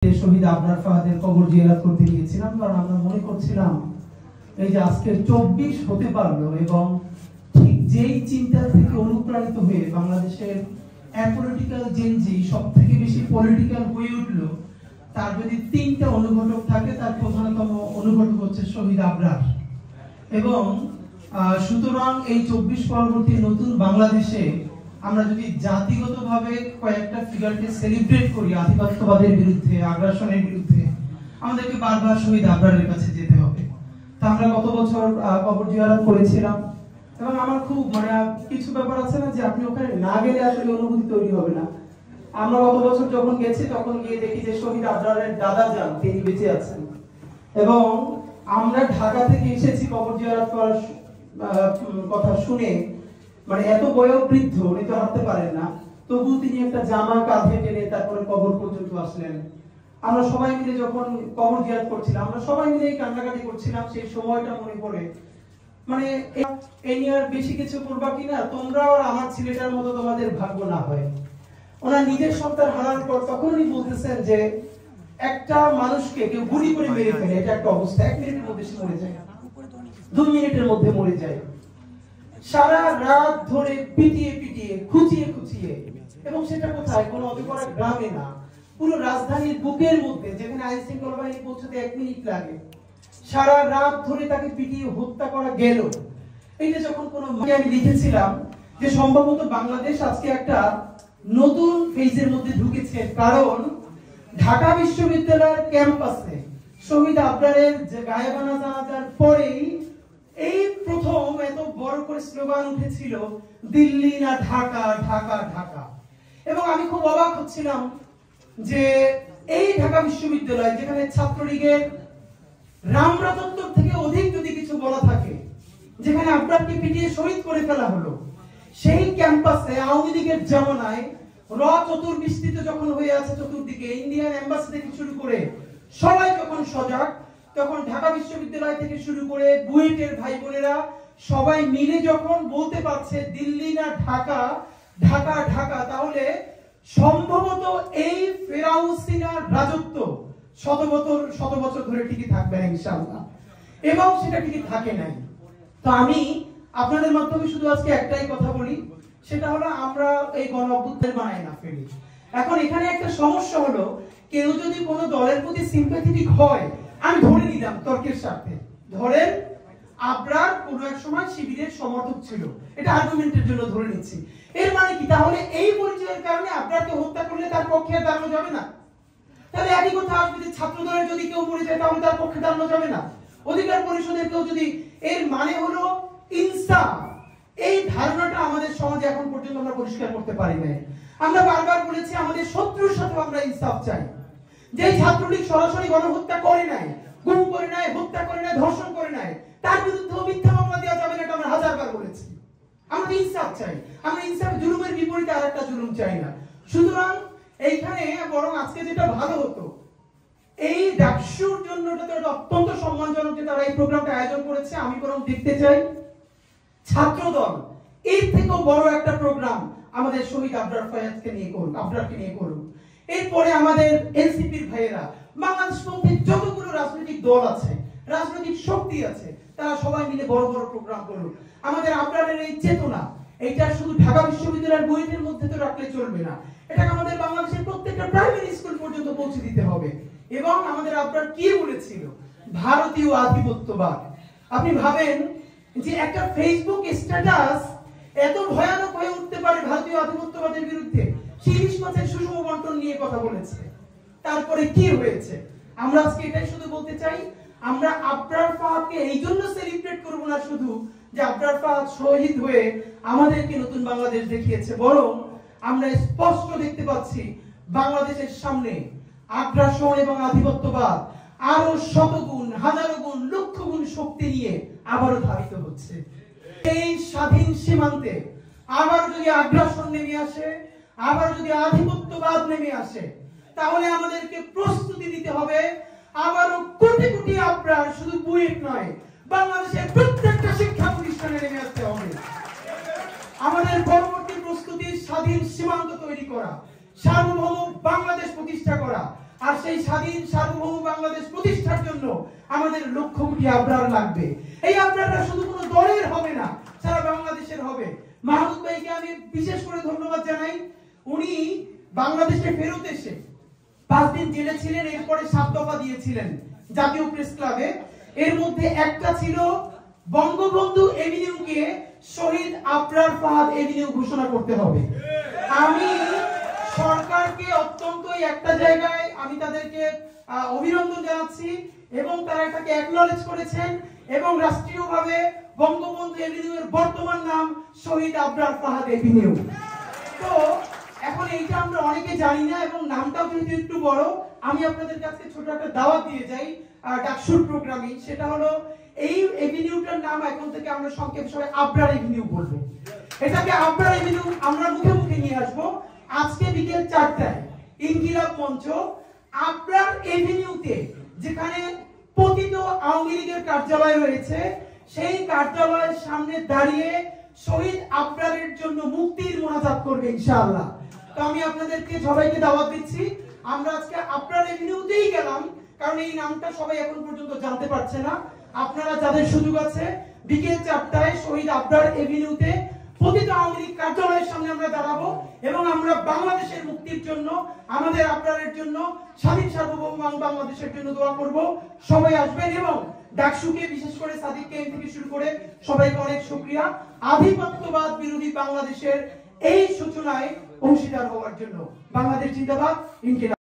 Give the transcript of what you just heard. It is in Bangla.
শহীদ আবরার ফাহাদের কবর জিয়ারত করতে গিয়েছিলাম, কারণ আমরা মনে করছিলাম এই যে আজকের 24 হতে পারলো এবং ঠিক যেই চিন্তা থেকে অনুপ্রাণিত হয়ে বাংলাদেশের অ্যাপলিটিক্যাল জেনজি সব থেকে বেশি পলিটিক্যাল হয়ে উঠলো, তার যদি 3টা অনুঘটক থাকে তার প্রধানতম অনুঘটক হচ্ছে শহীদ আবরার। এবং সুতরাং এই 24 পরবর্তী নতুন বাংলাদেশে আমরা যদি জাতিগতভাবে কয়েকটা ফিগারকে সেলিব্রেট করি আধিপত্যবাদের বিরুদ্ধে, আগ্রাসনের বিরুদ্ধে, আমাদেরকে বারবার শহীদ আবরারের কাছে যেতে হবে। তো আমরা গত বছর কবর জিয়ারত করেছিলাম এবং আমার খুব কিছু ব্যাপার আছে না যে আপনি ওখানে না গেলে আসলে অনুভূতি তৈরি হবে না। আমরা গত বছর যখন গেছি তখন গিয়ে দেখি যে শহীদ আবরারের দাদা যান তিনি বেঁচে আছেন এবং আমরা ঢাকা থেকে এসেছি কবর জিয়ারত করার কথা শুনে, এত বয়োবৃদ্ধ, উনি তো হাঁটতে পারেন না, তবু তিনি একটা জামা কাঁধে টেনে তারপরে কবর পর্যন্ত আসলেন। আমরা সবাই মিলে যখন কবর জিয়ারত করছিলাম, আমরা সবাই মিলে কান্নাকাটি করছিলাম। সেই সময়টা মনে পড়ে, এই নিয়ে আর বেশি কিছু করবা কিনা, তোমরাও আর আমার ছেলেটার মতো তোমাদের ভাগ্য না হয়। ওনার নিজের সন্তান হারানোর পর তখন উনি বলতেছেন যে একটা মানুষকে কেউ গুলি করে মেরে ফেলে, এটা একটা অবস্থা, 1 মিনিটের মধ্যে সে মরে যায়, 2 মিনিটের মধ্যে মরে যায়। সারা রাত ধরে পিটিয়ে পিটিয়ে খুঁচিয়ে খুঁচিয়ে, এবং সেটা কোথায়, কোনো অতিপরা গ্রামে না, পুরো রাজধানীর বুকের মধ্যে, যেখানে আইন শৃঙ্খলা বাহিনী পৌঁছতে 1 মিনিট লাগে, সারা রাত ধরে তাকে পিটিয়ে হত্যা করা গেল। এইটা যখন কোনো আমি লিখেছিলাম যে সম্ভবত বাংলাদেশ আজকে একটা নতুন ফেজের মধ্যে ঢুকেছে, কারণ ঢাকা বিশ্ববিদ্যালয়ের ক্যাম্পাসে শহীদ আবরারের যে গায়েবানা জানাজার পরেই এই প্রথম এত বড় করে স্লোগান উঠেছিল, দিল্লি না ঢাকা, ঢাকা ঢাকা। এবং আমি খুব অবাক হচ্ছিলাম যে এই ঢাকা বিশ্ববিদ্যালয়, যেখানে ছাত্রলীগের রামরাজত্ব থেকে অধিক যদি কিছু বলা থাকে, যেখানে আবরারকে পিটিয়ে শহীদ করে ফেলা হলো, সেই ক্যাম্পাসে আওয়ামী লীগের জামানায় চতুর্বিস্তৃত যখন হয়ে আছে চতুর্দিকে, ইন্ডিয়ান এম্বাসি থেকে শুরু করে সবাই যখন সজাগ, তখন ঢাকা বিশ্ববিদ্যালয় থেকে শুরু করে বুয়েটের ভাই বোনেরা সবাই মিলে যখন বলতে পারছে দিল্লি না ঢাকা, ঢাকা ঢাকা, তাহলে সম্ভবত এই ফেরাউসিনার রাজত্ব শত বছর ধরে টিকে থাকবে না ইনশাআল্লাহ। এবং সেটা টিকে থাকে নাই। তো আমি আপনাদের মাধ্যমে শুধু আজকে একটাই কথা বলি, সেটা হলো আমরা এই গণ অভ্যুত্থান বানাই না ফেলি। এখন এখানে একটা সমস্যা হলো, কেউ যদি কোনো দলের প্রতি সিম্প্যাথেটিক হয়, আমি ধরে নিলাম তর্কের স্বার্থে, ধরেন আবরার কোনো এক সময় শিবিরের সমর্থক ছিল, এটা আর্গুমেন্টের জন্য ধরে নিচ্ছি, এর মানে কি তাহলে এই পরিচয়ের কারণে আবরারকে হত্যা করলে তার পক্ষে দাঁড়ানো যাবে না? তাহলে একই কথা আসবে যে ছাত্র দলের যদি কেউ মরে যায় তাহলে তার পক্ষে দাঁড়ানো যাবে না? অধিকার পরিষদের কেউ যদি, এর মানে হলো ইনসাফ। এই ধারণাটা আমাদের সমাজে এখন পর্যন্ত আমরা পরিষ্কার করতে পারি না। আমরা বারবার বলেছি আমাদের শত্রুর সাথে আমরা ইনসাফ চাই। যে ছাত্রলীগ সরাসরি গণহত্যা করে নাই, গুম করে নাই, হত্যা করে নাই, ধর্ষণ করে নাই, তার বিরুদ্ধে মিথ্যা মামলা দেওয়া যাবে না, এটা আমরা হাজারবার বলেছি। আমরা ইনসাফ চাই, আমরা ইনসাফ, জুলুমের বিপরীতে আরেকটা জুলুম চাই না। সুতরাং এইখানে বরং আজকে যেটা ভালো হতো, এই ডাকসুর জন্য অত্যন্ত সম্মানজনক যে তারা এই প্রোগ্রামটা আয়োজন করেছে, আমি বরং দেখতে চাই ছাত্র দল এর থেকেও বড় একটা প্রোগ্রাম আমাদের শহীদ আবরার ফায়াজকে নিয়ে করুন, আবরারকে নিয়ে করুন। এরপরে আমাদের এনসিপির ভাইয়েরা, বাংলাদেশপন্থী যতগুলো রাজনৈতিক দল আছে, রাজনৈতিক শক্তি আছে, তারা সবাই মিলে বড় বড় প্রোগ্রাম করুন। আমাদের আবরারের এই চেতনা, এইটা শুধু ঢাকা বিশ্ববিদ্যালয়ের বইয়ের মধ্যে তো রাখলে চলবে না, এটাকে আমাদের বাংলাদেশের প্রত্যেকটা প্রাইমারি স্কুল পর্যন্ত পৌঁছে দিতে হবে। এবং আমাদের আবরার কি বলেছিল, ভারতীয় আধিপত্যবাদ। আপনি ভাবেন যে একটা ফেসবুক স্ট্যাটাস এত ভয়ানক হয়ে উঠতে পারে ভারতীয় আধিপত্যবাদের বিরুদ্ধে। ইলিশ মাছের সুষম বন্টন নিয়ে কথা বলেছে, তারপরে কি হয়েছে? আমরা আজকে এটাই শুধু বলতে চাই, আমরা আবরার ফাহাদকে এই জন্য সেলিব্রেট করব না শুধু যে আবরার ফাহাদ শহীদ হয়ে আমাদেরকে নতুন বাংলাদেশ দেখিয়েছে, বরং আমরা স্পষ্ট দেখতে পাচ্ছি বাংলাদেশের সামনে আগ্রাসন এবং আধিপত্যবাদ আরো শতগুণ, হাজারো গুণ, লক্ষ গুণ শক্তি নিয়ে আবারও ধাবিত হচ্ছে। এই স্বাধীন সীমান্তে আবার যদি আগ্রাসন নেমে আসে, আবার যদি আধিপত্যবাদ নেমে আসে, তাহলে আমাদেরকে প্রস্তুতি নিতে হবে আবারও কোটি কোটি আবরার, শুধু বুয়েট নয়, বাংলাদেশের প্রত্যেকটা শিক্ষা প্রতিষ্ঠানে নেমে আসতে হবে। আমাদের পরবর্তী প্রস্তুতি স্বাধীন সীমান্ত তৈরি করা, সার্বভৌম বাংলাদেশ প্রতিষ্ঠা করা, আর সেই স্বাধীন সার্বভৌম বাংলাদেশ প্রতিষ্ঠার জন্য আমাদের লক্ষ কোটি আবরার লাগবে। এই আবরাররা শুধু কোনো দলের হবে না, সারা বাংলাদেশের হবে। মাহমুদ ভাইকে আমি বিশেষ করে ধন্যবাদ জানাই। উনি বাংলাদেশে ফেরত এসে 5 দিন জেলে ছিলেন, এরপরে 7 দফা দিয়েছিলেন জাতীয় প্রেস ক্লাবে। এর মধ্যে একটা ছিল বঙ্গবন্ধু এভিনিউকে শহীদ আবরার ফাহাদ এভিনিউ ঘোষণা করতে হবে। আমি সরকারকে অত্যন্ত একটা জায়গায় আমি তাদেরকে অভিনন্দন জানাচ্ছি এবং তারা এটাকে অ্যাকনলেজ করেছেন এবং রাষ্ট্রীয়ভাবে বঙ্গবন্ধু এভিনিউ এর বর্তমান নাম শহীদ আবরার ফাহাদ এভিনিউ। তো এখন এইটা আমরা অনেকে জানি না এবং নামটাও যেহেতু একটু বড়, আমি আপনাদের কাছে ছোট একটা দাওয়াত দিয়ে যাই ডাকসুর প্রোগ্রামে। সেটা হলো এই এভিনিউটার নাম এখন থেকে আমরা সংক্ষেপে সবাই আবরার এভিনিউ বলবো। এটাকে আবরার এভিনিউ আমরা মুখে মুখে নিয়ে আসবো। আজকে বিকেল 4টায় ইনকিলাব মঞ্চ আবরার এভিনিউতে, যেখানে পতিত আওয়ামী লীগের কার্যালয় রয়েছে, সেই কার্যালয়ের সামনে দাঁড়িয়ে শহীদ আবরারের জন্য মুক্তির মোনাজাত করবে ইনশাআল্লাহ। তো আমি আপনাদেরকে সবাইকে দাওয়াত দিচ্ছি। আমরা আজকে আবরার এভিনিউতেই গেলাম, কারণ এই নামটা সবাই এখন পর্যন্ত জানতে পারছে না। আপনারা যাদের সুযোগ আছে বিকেল 4টায় শহীদ আবরার এভিনিউতে পতিত আওয়ামী লীগ কার্যালয়ের সামনে আমরা দাঁড়াবো এবং আমরা বাংলাদেশের মুক্তির জন্য, আমাদের আবরারের জন্য, স্বাধীন সার্বভৌম বাংলাদেশের জন্য দোয়া করব। সবাই আসবেন এবং ডাকসুকে বিশেষ করে সাদিককে থেকে শুরু করে সবাইকে অনেক শুকরিয়া আধিপত্যবাদ বিরোধী বাংলাদেশের এই সূচনায় অংশীদার হওয়ার জন্য। বাংলাদেশ জিন্দাবাদ, ইনকিলাব।